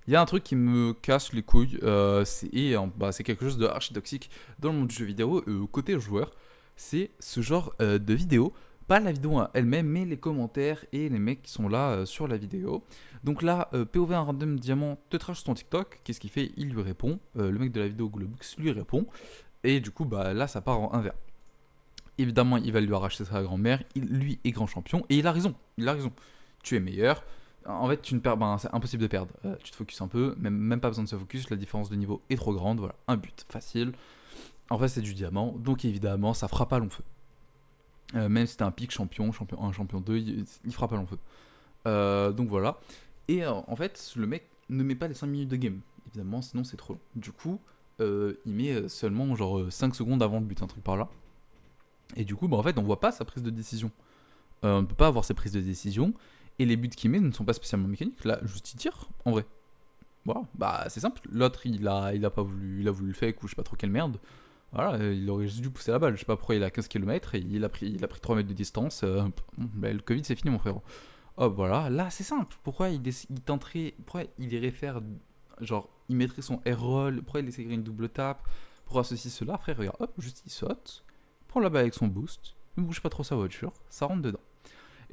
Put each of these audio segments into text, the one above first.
Il y a un truc qui me casse les couilles, c'est quelque chose de archi toxique dans le monde du jeu vidéo, côté joueur, c'est ce genre de vidéo, pas la vidéo elle-même, mais les commentaires et les mecs qui sont là sur la vidéo. Donc là, POV un random diamant te trash sur ton TikTok, qu'est-ce qu'il fait? Il lui répond, le mec de la vidéo Globux lui répond, et du coup, bah là, ça part en 1v1. Évidemment, il va lui arracher sa grand-mère, lui est grand champion, et il a raison. Tu es meilleur, en fait, tu ne perds, ben, c'est impossible de perdre. Tu te focuses un peu, même pas besoin de se focus, la différence de niveau est trop grande. Voilà, un but facile. En fait, c'est du diamant, donc évidemment, ça frappe à long feu. Même si t'es un pic champion, champion 1, champion 2, il frappe à long feu. Donc voilà. Et en fait, le mec ne met pas les 5 minutes de game, évidemment, sinon c'est trop long. Du coup, il met seulement genre 5 secondes avant le but, un truc par là. Et du coup, bah, en fait, on voit pas sa prise de décision. On ne peut pas avoir ses prises de décision. Et les buts qu'il met ne sont pas spécialement mécaniques. Là, juste il tire, en vrai. Voilà, bah c'est simple. L'autre, il a pas voulu, il a voulu le fake ou je sais pas trop quelle merde. Voilà, il aurait juste dû pousser la balle. Je sais pas pourquoi il a 15 km et il a pris 3 mètres de distance. Bah, le Covid c'est fini mon frère. Hop, voilà. Là, c'est simple. Pourquoi il tenterait, pourquoi il irait faire, genre, il mettrait son air roll, pourquoi il essaierait une double tape, pourquoi ceci, cela, frère, regarde, hop, juste il saute, prend la balle avec son boost, ne bouge pas trop sa voiture, ça rentre dedans.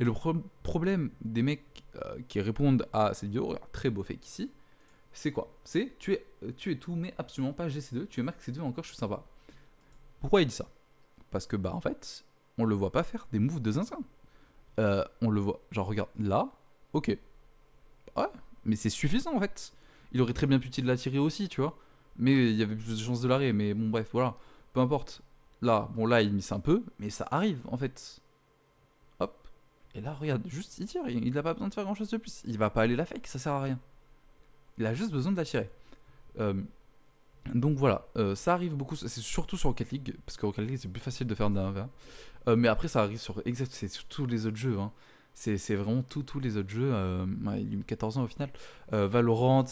Et le problème des mecs qui répondent à cette vidéo, regarde, très beau fake ici, c'est quoi? C'est tu es tout, mais absolument pas GC2, tu es Max C2 encore, je suis sympa. Pourquoi il dit ça? Parce que, bah, en fait, on le voit pas faire des moves de zinzin. On le voit, genre, regarde, là, ok, ouais, mais c'est suffisant en fait. Il aurait très bien pu la tirer aussi, tu vois. Mais il y avait plus de chances de l'arrêt, mais bon, bref, voilà. Peu importe. Là, bon, là, il miss un peu, mais ça arrive en fait. Hop. Et là, regarde, juste il tire, il n'a pas besoin de faire grand chose de plus. Il va pas aller la fake, ça sert à rien. Il a juste besoin de la tirer. Euh, donc voilà, ça arrive beaucoup, c'est surtout sur Rocket League, parce que Rocket League c'est plus facile de faire d'un 1v1. Mais après ça arrive sur c'est sur tous les autres jeux. Hein. C'est vraiment tous les autres jeux. Ouais, il a eu 14 ans au final. Valorant,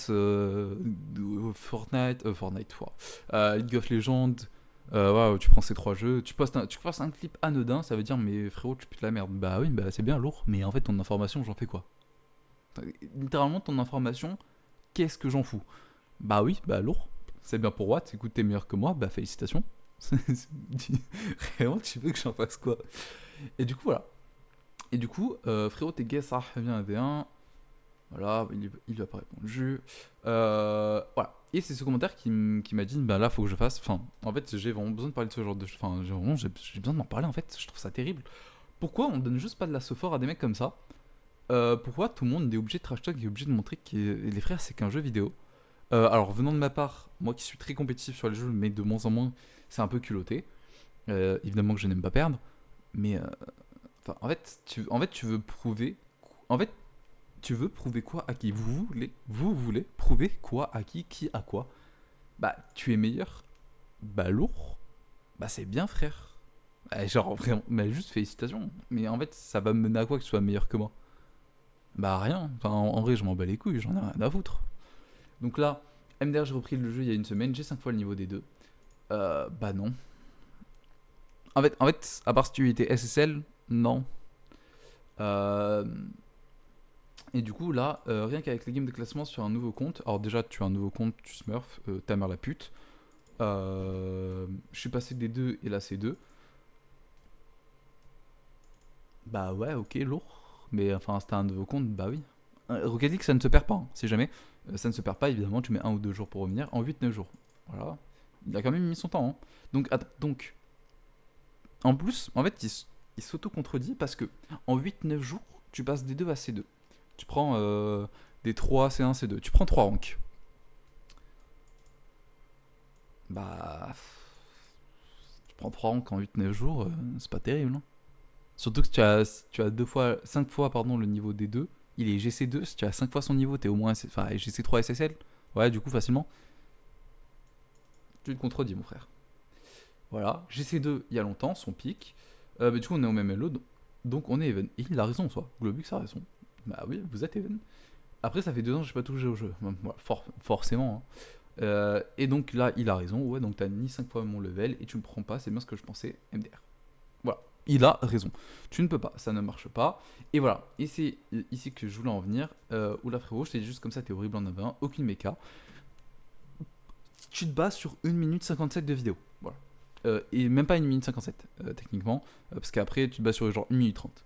Fortnite, wow. League of Legends. Ouais, tu prends ces trois jeux, tu postes un clip anodin, ça veut dire mais frérot tu putes la merde. Bah oui, bah c'est bien lourd, mais en fait ton information j'en fais quoi? Littéralement ton information, qu'est-ce que j'en fous? Bah oui, bah lourd. C'est bien pour Watt, écoute, t'es meilleur que moi, bah félicitations. Réellement, tu veux que j'en fasse quoi? Et du coup, voilà. Et du coup, frérot, t'es gay, ça revient à V1. Voilà, il lui a pas répondu. Voilà. Et c'est ce commentaire qui m'a dit, bah là, faut que je fasse. Enfin, en fait, j'ai vraiment besoin de parler de ce genre de. Enfin, j'ai besoin d'en parler, en fait. Je trouve ça terrible. Pourquoi on donne juste pas de la fort à des mecs comme ça? Pourquoi tout le monde est obligé de trash talk, est obligé de montrer que les frères, c'est qu'un jeu vidéo? Alors, venant de ma part, moi qui suis très compétitif sur les jeux, mais de moins en moins, c'est un peu culotté. Évidemment que je n'aime pas perdre, mais enfin, en fait, tu veux prouver. En fait, tu veux prouver quoi à qui? Vous voulez prouver quoi à qui à quoi? Bah, tu es meilleur. Bah, lourd. Bah, c'est bien, frère. Genre, vraiment, mais juste félicitations. Mais en fait, ça va me mener à quoi que tu sois meilleur que moi? Bah, rien. Enfin, en vrai, je m'en bats les couilles, j'en ai rien à foutre. Donc là, MDR, j'ai repris le jeu il y a une semaine, j'ai 5 fois le niveau des deux. Bah non. En fait, à part si tu étais SSL, non. Euh, et du coup, là, rien qu'avec les games de classement sur un nouveau compte, alors déjà, tu as un nouveau compte, tu smurf, ta mère la pute. Je suis passé des 2 et là, c'est 2. Bah ouais, ok, lourd. Mais enfin, c'était un nouveau compte, bah oui. Rocket League, ça ne se perd pas, hein, si jamais. Ça ne se perd pas, évidemment, tu mets 1 ou 2 jours pour revenir, en 8 9 jours. Voilà. Il a quand même mis son temps. Hein. Donc, en plus, en fait, il s'auto-contredit parce que en 8 9 jours, tu passes des 2 à C2. Tu prends des 3 C1, C2. Tu prends 3 ranks. Bah. Tu prends 3 ranks en 8 9 jours, c'est pas terrible. Hein. Surtout que tu as 5 fois pardon, le niveau des 2. Il est GC2. Si tu as 5 fois son niveau, t'es au moins enfin, GC3 SSL. Ouais, du coup, facilement. Tu te contredis, mon frère. Voilà. GC2, il y a longtemps, son pic. Mais du coup, on est au même elo. Donc, on est even. Et il a raison, soit. Globux a raison. Bah oui, vous êtes even. Après, ça fait 2 ans que j'ai pas touché au jeu. Voilà, forcément. Hein. Et donc là, il a raison. Ouais, donc t'as ni 5 fois mon level et tu me prends pas. C'est bien ce que je pensais. MDR. Voilà. il a raison. Tu ne peux pas, ça ne marche pas. Et voilà, et c'est ici que je voulais en venir. Oula frérot, je t'ai dit juste comme ça, t'es horrible en 9-1, aucune méca. Tu te bases sur 1 minute 57 de vidéo. Voilà. Et même pas 1 minute 57, techniquement, parce qu'après tu te bases sur genre 1 minute 30.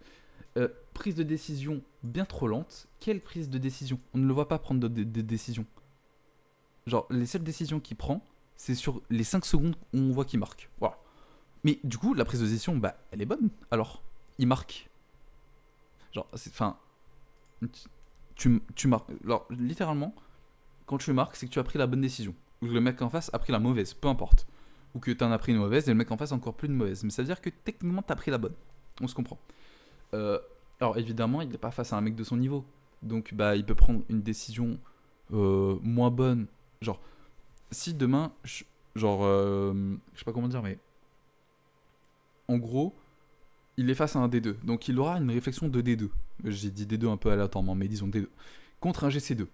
Prise de décision bien trop lente. Quelle prise de décision? On ne le voit pas prendre de décision. Genre, les seules décisions qu'il prend, c'est sur les 5 secondes où on voit qu'il marque. Voilà. Mais du coup, la prise de décision, bah, elle est bonne. Alors, il marque. Genre, enfin, tu marques. Alors, littéralement, quand tu marques, c'est que tu as pris la bonne décision. Ou que le mec en face a pris la mauvaise, peu importe. Ou que tu en as pris une mauvaise et le mec en face a encore plus de mauvaise. Mais ça veut dire que techniquement, tu as pris la bonne. On se comprend. Euh, alors, évidemment, il n'est pas face à un mec de son niveau. Donc, bah, il peut prendre une décision moins bonne. Genre, si demain, genre, je sais pas comment dire, mais en gros, il est face à un D2. Donc il aura une réflexion de D2. J'ai dit D2 un peu aléatoirement, mais disons D2. Contre un GC2.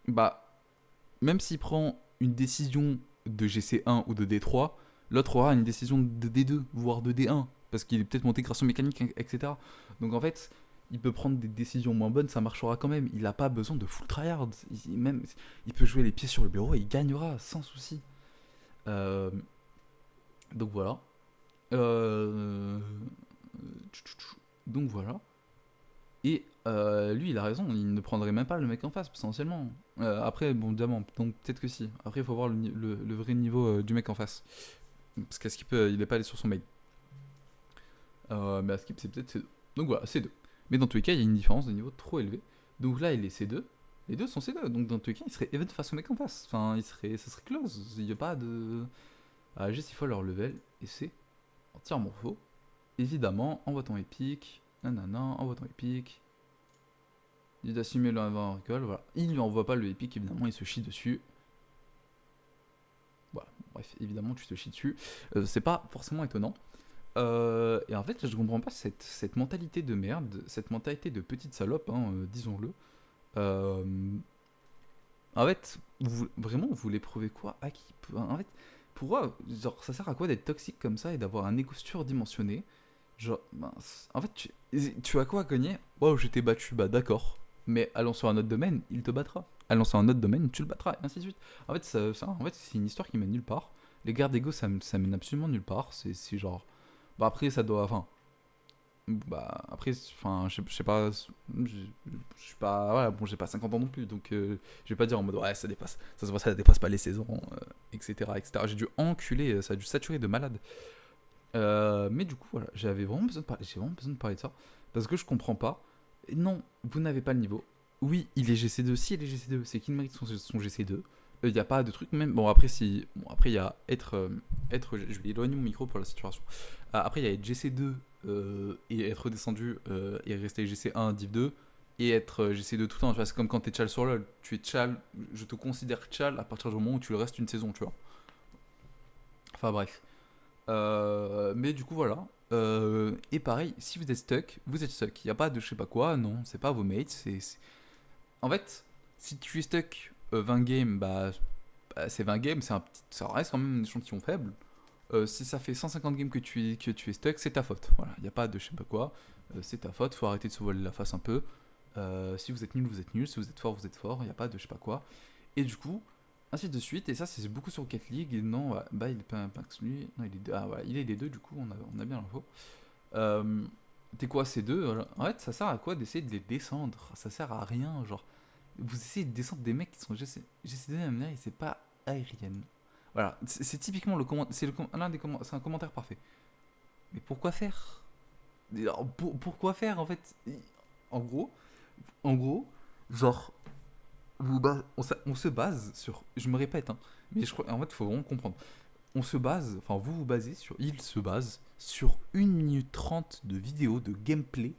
Bah, même s'il prend une décision de GC1 ou de D3, l'autre aura une décision de D2, voire de D1. Parce qu'il est peut-être monté grâce aux mécaniques, etc. Donc en fait, il peut prendre des décisions moins bonnes, ça marchera quand même. Il n'a pas besoin de full tryhard. Il peut jouer les pieds sur le bureau et il gagnera sans souci. Euh, donc voilà. Euh, donc voilà. Et lui, il a raison, il ne prendrait même pas le mec en face, potentiellement. Après, bon, diamant, donc peut-être que si. Après, il faut voir le vrai niveau du mec en face. Parce qu'à Skip, il n'est pas allé sur son mail. Mais à Skip, c'est peut-être C2. Donc voilà, C2. Mais dans tous les cas, il y a une différence de niveau trop élevée. Donc là, il est C2. Les deux sont C2. Donc dans tous les cas, il serait even face au mec en face. Enfin, ça serait close. Il n'y a pas de. Ah, juste, il faut leur level. Et c'est entièrement faux. Évidemment, envoie ton épique. Nanana, envoie ton épique. Il d'assumer le avant récolte, voilà. Il lui envoie pas le épique, évidemment, il se chie dessus. Voilà, bref, évidemment, tu te chies dessus. C'est pas forcément étonnant. Et en fait, je comprends pas cette mentalité de merde, cette mentalité de petite salope, hein, disons-le. Euh, En fait, vraiment, vous voulez prouver quoi à qui? En fait, pourquoi, genre, ça sert à quoi d'être toxique comme ça et d'avoir un ego surdimensionné? Genre, mince. En fait, tu as quoi à gagner? Wow, je t'ai battu, bah d'accord. Mais allons sur un autre domaine, il te battra. Allons sur un autre domaine, tu le battras, et ainsi de suite. En fait, en fait c'est une histoire qui mène nulle part. Les guerres d'ego, ça mène absolument nulle part. C'est genre. Bah après, ça doit. Enfin, bah après, enfin, je sais pas, je suis pas, voilà, bon, j'ai pas 50 ans non plus, donc je vais pas dire en mode ouais, ça dépasse, ça se voit, ça dépasse pas les saisons, etc., etc. J'ai dû enculer, ça a dû saturer de malade. Mais du coup, voilà, j'ai vraiment besoin de parler de ça parce que je comprends pas. Non, vous n'avez pas le niveau. Oui, il est GC2. Si il est GC2, c'est qu'il mérite son GC2. Il n'y a pas de truc même. Bon après si, bon après il y a je vais éloigner mon micro pour la situation. Après il y a être GC2 et être redescendu et rester GC1 Div 2 et être GC2 tout le temps. Tu vois, c'est comme quand t'es Chal sur LoL. Tu es Chal, je te considère Chal à partir du moment où tu le restes une saison, tu vois. Enfin bref. Mais du coup, voilà. Et pareil, si vous êtes stuck, vous êtes stuck. Il n'y a pas de je sais pas quoi, non, c'est pas vos mates. En fait, si tu es stuck 20 games, c'est 20 games, ça reste quand même une échantillon faible. Si ça fait 150 games que tu es stuck, c'est ta faute. Voilà, il n'y a pas de je sais pas quoi, c'est ta faute, faut arrêter de se voiler la face un peu. Si vous êtes nul, vous êtes nul, si vous êtes fort, vous êtes fort, il n'y a pas de je sais pas quoi. Et du coup, ainsi de suite, et ça c'est beaucoup sur Rocket League, et non, ouais, bah il est pas Impact lui, non il est deux, ah voilà, il est les deux du coup, on a bien l'info. Euh, T'es quoi ces deux voilà. En fait ça sert à quoi d'essayer de les descendre? Ça sert à rien, genre, vous essayez de descendre des mecs qui sont GC2 MNR et c'est pas aérienne. Voilà, c'est typiquement le commentaire, l'un des c'est un commentaire parfait. Mais pourquoi faire? Alors, pourquoi faire en fait? En gros, en gros, genre, on se base sur. Je me répète, hein, mais je crois, en fait, il faut vraiment comprendre. On se base, enfin, vous basez sur. Il se base sur 1 minute 30 de vidéos de gameplay.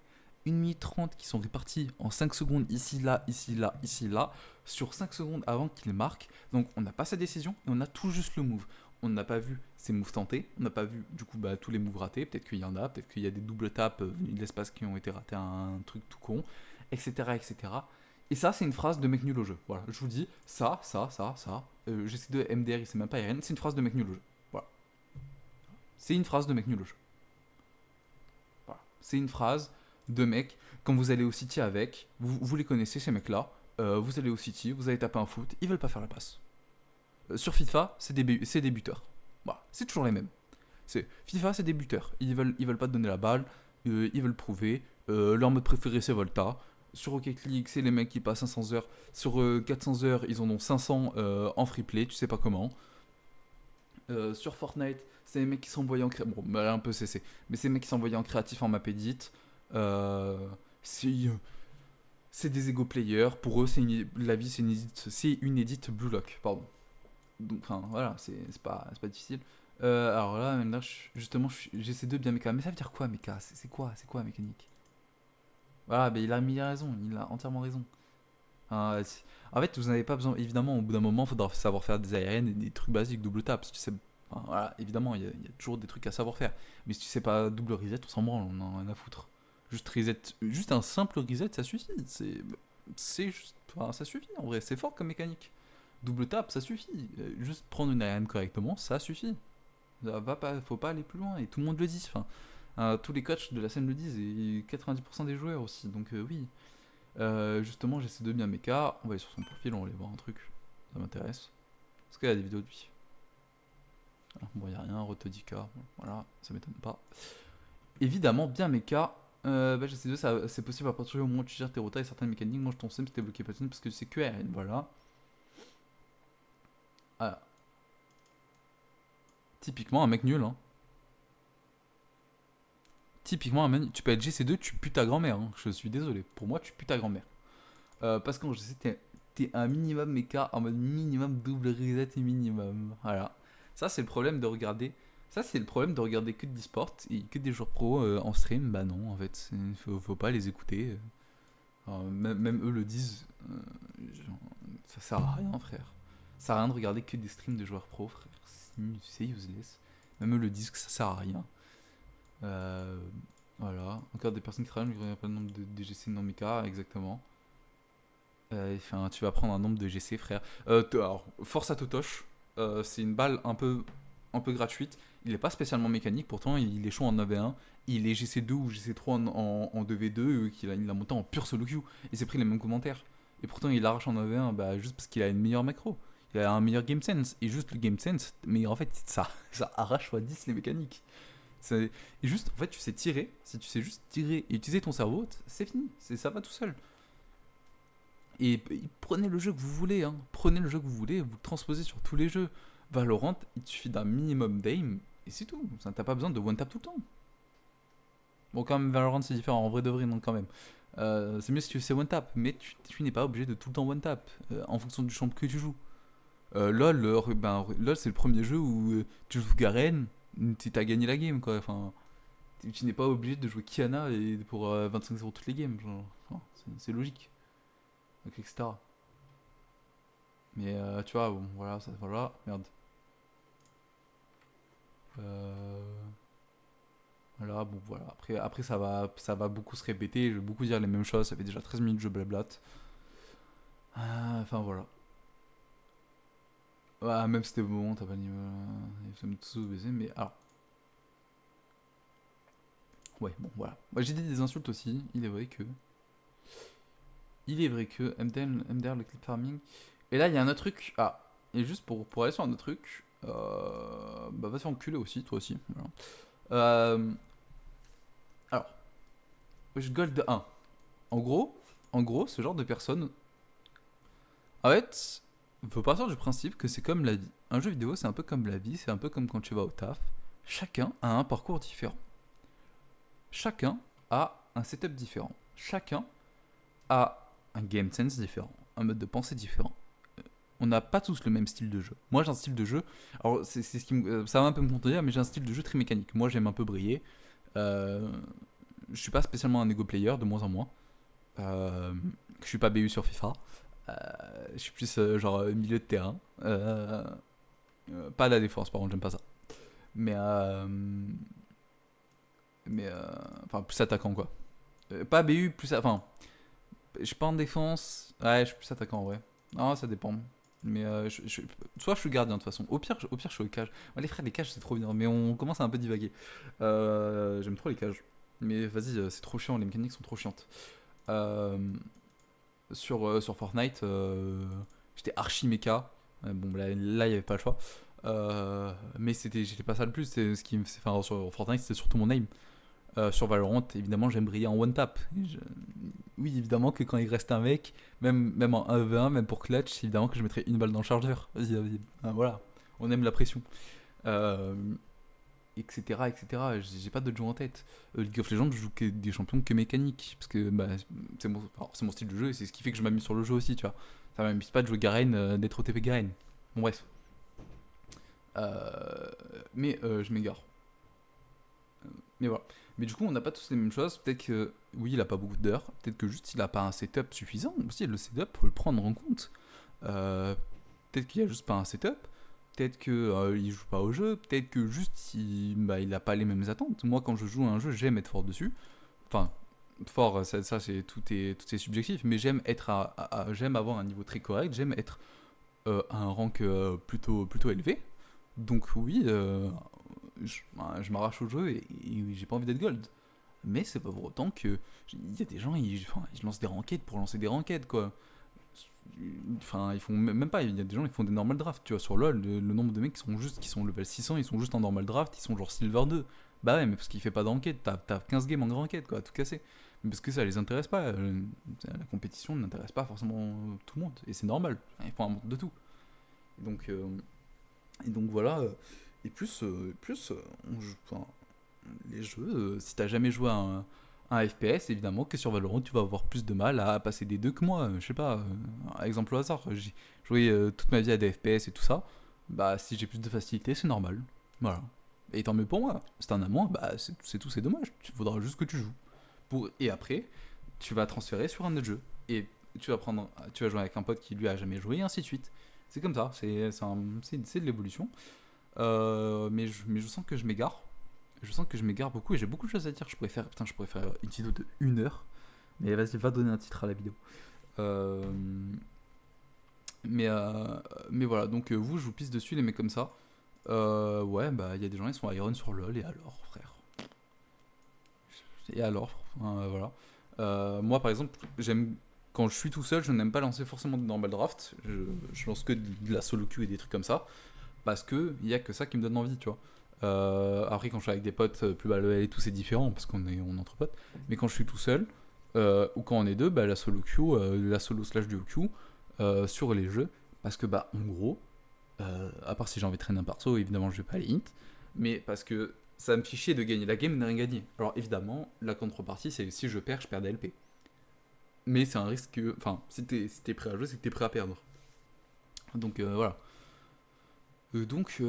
1 minute 30 qui sont réparties en 5 secondes ici, là, ici, là, ici, là, sur 5 secondes avant qu'il marque. Donc, on n'a pas sa décision et on a tout juste le move. On n'a pas vu ses moves tentés, on n'a pas vu du coup tous les moves ratés. Peut-être qu'il y en a, peut-être qu'il y a des doubles tapes venus de l'espace qui ont été ratés, un truc tout con, etc. etc. Et ça, c'est une phrase de mec nul au jeu. Voilà, je vous dis, ça. GC2 MDR, c'est même pas RN, c'est une phrase de mec nul au jeu. Voilà. C'est une phrase de mec nul au jeu. C'est une phrase de mec. Quand vous allez au City avec, vous les connaissez ces mecs-là. Vous allez au City, vous allez taper un foot, ils veulent pas faire la passe. Sur FIFA, c'est des buteurs. Voilà, c'est toujours les mêmes. FIFA, c'est des buteurs. Ils veulent pas te donner la balle, ils veulent prouver. Leur mode préféré, c'est Volta. Sur Rocket League, c'est les mecs qui passent 500 heures. Sur 400 heures, ils en ont 500 en free play, tu sais pas comment. Sur Fortnite, c'est les mecs qui s'envoient en créatif. Bon, bah, un peu CC. Mais c'est les mecs qui s'envoient en créatif en map edit. C'est c'est des ego players. Pour eux, la vie, c'est une edit Blue Lock. Pardon. Donc, enfin, voilà, c'est pas difficile. Alors là, justement, j'essaie de bien méca. Mais ça veut dire quoi, méca? C'est quoi, mécanique? Voilà, mais il a raison, il a entièrement raison. En fait, vous n'avez pas besoin. Évidemment, au bout d'un moment, il faudra savoir faire des aériennes et des trucs basiques, double tap. Si tu sais, enfin, voilà, évidemment, il y a toujours des trucs à savoir faire. Mais si tu sais pas double reset, on s'en branle, on en a rien à foutre. Juste reset, juste un simple reset, ça suffit. C'est juste, enfin, ça suffit. En vrai, c'est fort comme mécanique. Double tap, ça suffit. Juste prendre une aérienne correctement, ça suffit. Ça va pas, faut pas aller plus loin. Et tout le monde le dit. Enfin, tous les coachs de la scène le disent et 90% des joueurs aussi. Donc oui. Justement, j'essaie de bien méca. On va aller sur son profil, on va aller voir un truc. Ça m'intéresse. Est-ce qu'il y a des vidéos de lui? Bon, il n'y a rien. Rotodika. Voilà, ça m'étonne pas. Évidemment, bien méca. J'essaie de ça. C'est possible à partir du moment où tu gères tes rotas et certaines mécaniques. Moi, je t'en sais, mais c'était bloqué platine parce que c'est que RN. Voilà. Voilà. Typiquement, un mec nul. Hein. Typiquement, un mec. Tu peux être GC2, tu pues ta grand-mère. Hein. Je suis désolé. Pour moi, tu pues ta grand-mère. Parce qu'en GC, t'es un minimum méca en mode minimum double reset et minimum. Voilà. Ça, c'est le problème de regarder. Ça, c'est le problème de regarder que de l'e-sport et que des joueurs pro en stream. Bah non, en fait, faut pas les écouter. Même eux le disent. Genre, ça sert à rien, frère. Ça sert à rien de regarder que des streams de joueurs pro, frère. C'est useless. Même eux le disent que ça sert à rien. Euh, voilà. Encore des personnes qui travaillent, mais je ne pas le nombre de DGC non méca, exactement. Enfin, tu vas prendre un nombre de GC, frère. Alors, force à Totoche. C'est une balle un peu gratuite. Il n'est pas spécialement mécanique, pourtant il est chaud en 9v1. Il est GC2 ou GC3 en 2v2, il l'a monté en pur solo queue. Il s'est pris les mêmes commentaires. Et pourtant il arrache en 9v1 bah, juste parce qu'il a une meilleure macro. Il a un meilleur game sense. Et juste le game sense, mais en fait ça arrache x 10 les mécaniques. Et juste, en fait, tu sais tirer. Si tu sais juste tirer et utiliser ton cerveau, c'est fini. Ça va tout seul. Et prenez le jeu que vous voulez, hein. Prenez le jeu que vous voulez, vous le transposez sur tous les jeux. Valorant, il te suffit d'un minimum d'aim, et c'est tout. T'as pas besoin de one tap tout le temps. Bon, quand même, Valorant c'est différent, en vrai de vrai, non, quand même. C'est mieux si tu sais one tap, mais tu n'es pas obligé de tout le temps one tap, en fonction du champ que tu joues. LOL, LOL c'est le premier jeu où tu joues Garen, t'as gagné la game, quoi. Enfin, tu n'es pas obligé de jouer Kiana et pour 25-0 toutes les games, genre, c'est logique. Donc, etc. Mais tu vois, bon, voilà, voilà, merde. Euh, voilà, bon, voilà. Après ça va beaucoup se répéter, je vais beaucoup dire les mêmes choses, ça fait déjà 13 minutes que je blablate. Enfin, voilà. Ouais, même si c'était bon, t'as pas le niveau. Il tout baiser, mais alors. Ouais, bon, voilà. Moi, j'ai dit des insultes aussi, il est vrai que. Il est vrai que MDR, le clip farming. Et là, il y a un autre truc. Ah, et juste pour aller sur un autre truc. Bah, va se faire enculer aussi, toi aussi. Voilà. Euh, alors, je gold 1. En gros, ce genre de personne. En fait, il faut partir du principe que c'est comme la vie. Un jeu vidéo, c'est un peu comme la vie, c'est un peu comme quand tu vas au taf. Chacun a un parcours différent. Chacun a un setup différent. Chacun a un game sense différent, un mode de pensée différent. On n'a pas tous le même style de jeu. Moi, j'ai un style de jeu. Alors, ça va un peu me contredire, mais j'ai un style de jeu très mécanique. Moi, j'aime un peu briller. Je suis pas spécialement un ego player, de moins en moins. Je suis pas BU sur FIFA. Je suis plus genre milieu de terrain. Pas la défense, par contre, j'aime pas ça. Mais enfin, plus attaquant quoi. Pas BU, plus. Enfin, je suis pas en défense. Ouais, je suis plus attaquant en vrai. Non, ça dépend. Mais soit je suis gardien de toute façon. Au pire, je suis au cage. Ouais, les frères, les cages c'est trop bien. Mais on commence à un peu divaguer. J'aime trop les cages. Mais vas-y, c'est trop chiant, les mécaniques sont trop chiantes. Euh, sur Fortnite, j'étais archi méca. Bon, là, il n'y avait pas le choix. Mais j'étais pas ça le plus. C'est ce qui me, enfin, sur Fortnite, c'était surtout mon aim. Sur Valorant, évidemment, j'aime briller en one tap. Oui, évidemment que quand il reste un mec, même en 1v1, même pour clutch, évidemment que je mettrais une balle dans le chargeur. Vas-y. Voilà, on aime la pression. Euh, etc. etc. J'ai pas d'autres jeux en tête. League of Legends, je joue que des champions que mécaniques. Parce que bah, c'est mon style de jeu et c'est ce qui fait que je m'amuse sur le jeu aussi, tu vois. Ça m'amuse pas de jouer Garen, d'être OTP Garen. Bon, bref. Je m'égare. Mais voilà. Mais du coup, on n'a pas tous les mêmes choses. Peut-être que, oui, il a pas beaucoup d'heures. Peut-être que juste il a pas un setup suffisant. Aussi, le setup, faut le prendre en compte. Euh, Peut-être qu'il a juste pas un setup. Peut-être que il joue pas au jeu. Peut-être que juste il a pas les mêmes attentes. Moi, quand je joue à un jeu, j'aime être fort dessus. Enfin, fort, ça c'est tout est subjectif. Mais j'aime être j'aime avoir un niveau très correct. J'aime être à un rank plutôt élevé. Donc oui, je m'arrache au jeu et j'ai pas envie d'être gold. Mais c'est pas pour autant que il y a des gens, ils lancent des ranked pour lancer des ranked quoi. Enfin, ils font même pas, il y a des gens qui font des normal draft, tu vois, sur LoL, le nombre de mecs qui sont level 600, ils sont juste en normal draft, ils sont genre Silver 2. Bah ouais, mais parce qu'il fait pas d'enquête, t'as 15 games en grand enquête quoi, tout casser. Mais parce que ça les intéresse pas, la compétition n'intéresse pas forcément tout le monde, et c'est normal, il faut un monde de tout. Et donc, euh, et donc voilà, enfin, les jeux, si t'as jamais joué à un FPS, évidemment que sur Valorant, tu vas avoir plus de mal à passer des deux que moi. Je sais pas, exemple au hasard, j'ai joué toute ma vie à des FPS et tout ça. Bah, si j'ai plus de facilité, c'est normal. Voilà. Et tant mieux pour moi. C'est un à moi, bah, c'est tout, c'est dommage. Il faudra juste que tu joues. Et après, tu vas transférer sur un autre jeu. Et tu vas jouer avec un pote qui lui a jamais joué, et ainsi de suite. C'est comme ça, c'est de l'évolution. Mais je sens que je m'égare. Je sens que je m'égare beaucoup et j'ai beaucoup de choses à dire. Je pourrais faire une vidéo de 1 heure. Mais vas-y, va donner un titre à la vidéo. Euh, mais, euh, mais voilà, donc vous, je vous pisse dessus, les mecs comme ça. Ouais, bah, il y a des gens, ils sont Iron sur LoL, et alors, frère. Et alors, voilà. Moi, par exemple, quand je suis tout seul, je n'aime pas lancer forcément de normal draft. Je lance que de la solo queue et des trucs comme ça. Parce que il y a que ça qui me donne envie, tu vois. Après, quand je suis avec des potes plus bas level et tout, c'est différent parce on est entre potes. Mais quand je suis tout seul, ou quand on est deux, bah, la solo queue, la solo slash duo queue sur les jeux. Parce que, bah, en gros, à part si j'ai envie de traîner un perso, évidemment, je vais pas aller int. Mais parce que ça me fait chier de gagner la game et de rien gagner. Alors, évidemment, la contrepartie, c'est que si je perds, je perds des LP. Mais c'est un risque que. Enfin, si t'es prêt à jouer, c'est que t'es prêt à perdre. Donc, voilà. Donc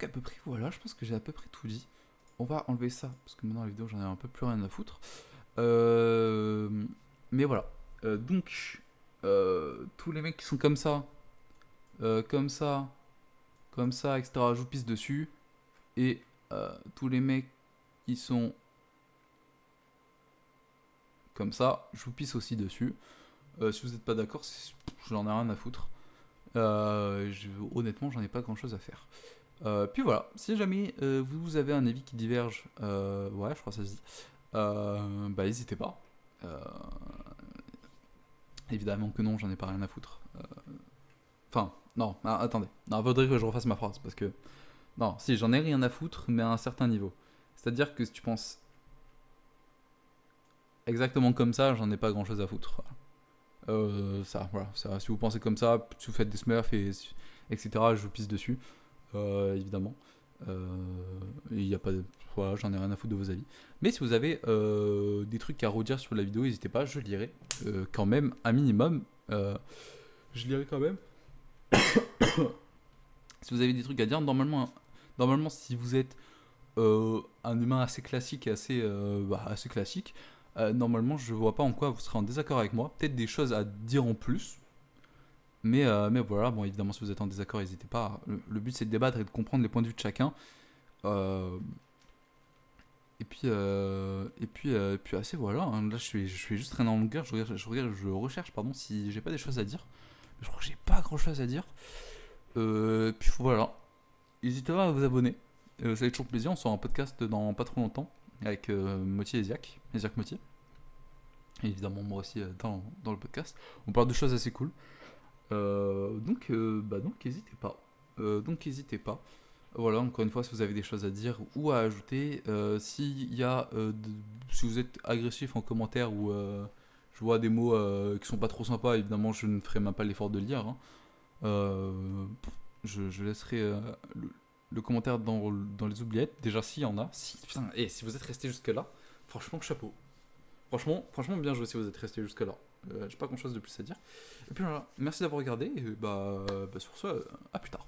à peu près voilà, je pense que j'ai à peu près tout dit. On va enlever ça parce que maintenant la vidéo j'en ai un peu plus rien à foutre. Euh, mais voilà. Tous les mecs qui sont comme ça, comme ça, etc. Je vous pisse dessus. Et tous les mecs qui sont comme ça, je vous pisse aussi dessus. Si vous n'êtes pas d'accord, j'en ai rien à foutre. Honnêtement, j'en ai pas grand chose à faire. Puis voilà, si jamais vous avez un avis qui diverge, ouais, je crois que ça se dit, bah n'hésitez pas. Euh, Évidemment que non, j'en ai pas rien à foutre. Enfin, non, attendez. Non, faudrait que je refasse ma phrase parce que. Non, si, j'en ai rien à foutre, mais à un certain niveau. C'est-à-dire que si tu penses exactement comme ça, j'en ai pas grand chose à foutre. Voilà. Si vous pensez comme ça, si vous faites des smurfs etc., je vous pisse dessus. Évidemment. Il y a pas de... Voilà, j'en ai rien à foutre de vos avis. Mais si vous avez des trucs à redire sur la vidéo, n'hésitez pas, je lirai quand même, un minimum. Je lirai quand même. Si vous avez des trucs à dire, normalement si vous êtes un humain assez classique et assez classique, normalement je vois pas en quoi vous serez en désaccord avec moi. Peut-être des choses à dire en plus. Mais voilà, bon, évidemment, si vous êtes en désaccord, n'hésitez pas. Le but, c'est de débattre et de comprendre les points de vue de chacun. Euh, et puis assez, voilà. Hein. Là, je fais juste traîner en longueur. Je recherche, pardon, si j'ai pas des choses à dire. Je crois que j'ai pas grand chose à dire. Puis voilà. N'hésitez pas à vous abonner. Ça fait toujours plaisir. On sort un podcast dans pas trop longtemps. avec Motti et Ziak Motti. Et évidemment, moi aussi dans le podcast. On parle de choses assez cool. Donc n'hésitez pas. Voilà, encore une fois, si vous avez des choses à dire ou à ajouter, si vous êtes agressif en commentaire ou je vois des mots qui sont pas trop sympas, évidemment, je ne ferai même pas l'effort de lire. Hein. Je laisserai le commentaire dans les oubliettes. Déjà, s'il y en a. Putain, et si vous êtes resté jusque-là, franchement, chapeau. Franchement, bien joué si vous êtes resté jusque-là. J'ai pas grand chose de plus à dire. Et puis voilà, merci d'avoir regardé. Et sur ce, à plus tard.